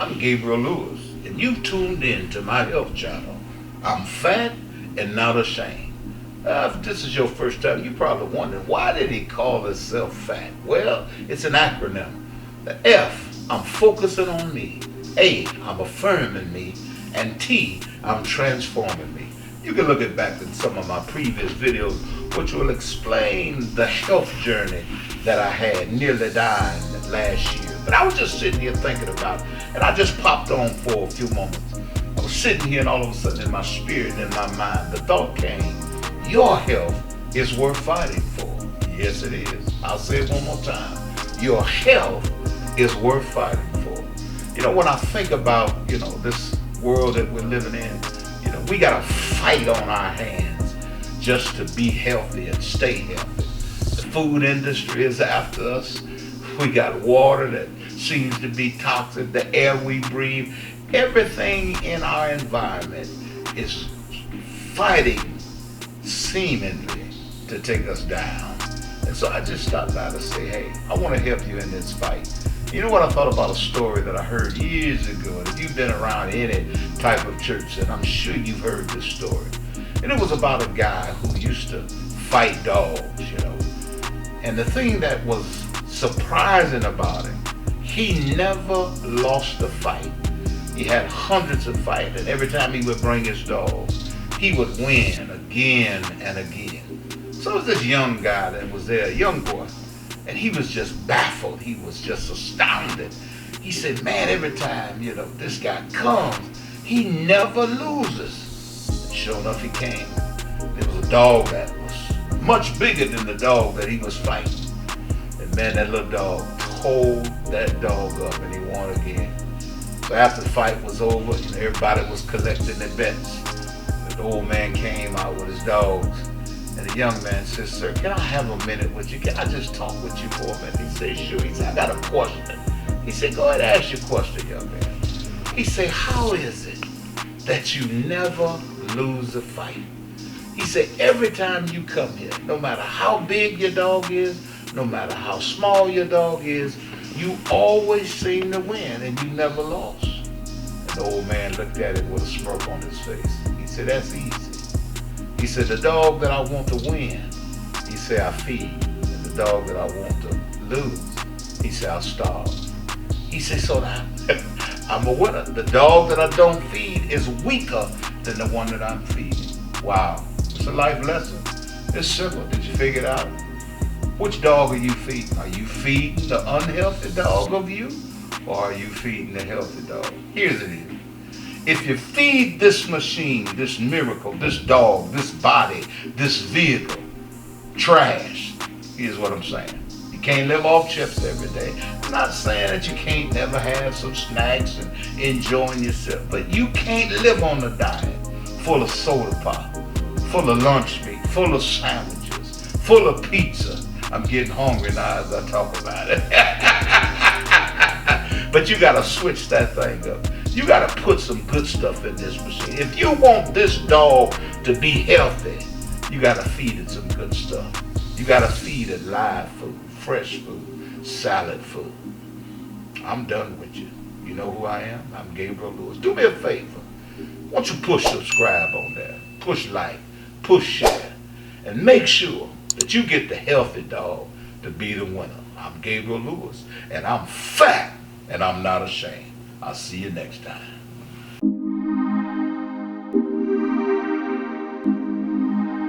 I'm Gabriel Lewis, and you've tuned in to my health channel. I'm fat and not ashamed. If this is your first time, you're probably wondering, why did he call himself fat? Well, it's an acronym. The F, I'm focusing on me. A, I'm affirming me. And T, I'm transforming me. You can look it back at some of my previous videos, which will explain the health journey that I had, nearly dying last year. But I was just sitting here thinking about it, and I just popped on for a few moments. I was sitting here, and all of a sudden in my spirit and in my mind, the thought came, your health is worth fighting for. Yes, it is. I'll say it one more time. Your health is worth fighting for. You know, when I think about, this world that we're living in, we got a fight on our hands just to be healthy and stay healthy. The food industry is after us. We got water that seems to be toxic, the air we breathe. Everything in our environment is fighting seemingly to take us down. And so I just stopped by to say, hey, I want to help you in this fight. You know what, I thought about a story that I heard years ago. And if you've been around any type of church, and I'm sure you've heard this story. And it was about a guy who used to fight dogs, And the thing that was surprising about him, he never lost a fight. He had hundreds of fights, and every time he would bring his dog, he would win again and again. So it was this young guy that was there, a young boy, and he was just baffled. He was just astounded. He said, man, every time, this guy comes, he never loses. And sure enough, he came. There was a dog that was much bigger than the dog that he was fighting. And man, that little dog tore that dog up, and he won again. So after the fight was over, everybody was collecting their bets. The old man came out with his dogs. And the young man says, sir, can I have a minute with you? Can I just talk with you for a minute? He said, sure. He said, I got a question. He said, go ahead and ask your question, young man. He said, how is it that you never lose a fight? He said, every time you come here, no matter how big your dog is, no matter how small your dog is, you always seem to win and you never lost. And the old man looked at it with a smirk on his face. He said, that's easy. He said, the dog that I want to win, he said, I feed. And the dog that I want to lose, he said, I'll starve. He said, so now I'm a winner. The dog that I don't feed is weaker than the one that I'm feeding. Wow. It's a life lesson. It's simple. Did you figure it out? Which dog are you feeding? Are you feeding the unhealthy dog of you? Or are you feeding the healthy dog? Here's it is. If you feed this machine, this miracle, this dog, this body, this vehicle, trash, here's what I'm saying. You can't live off chips every day. I'm not saying that you can't never have some snacks and enjoying yourself, but you can't live on a diet full of soda pop, full of lunch meat, full of sandwiches, full of pizza. I'm getting hungry now as I talk about it. But you gotta switch that thing up. You gotta put some good stuff in this machine. If you want this dog to be healthy, you gotta feed it some good stuff. You gotta feed it live food, fresh food, salad food. I'm done with you. You know who I am? I'm Gabriel Lewis. Do me a favor. Why don't you push subscribe on there? Push like, push share, and make sure that you get the healthy dog to be the winner. I'm Gabriel Lewis, and I'm fat, and I'm not ashamed. I'll see you next time.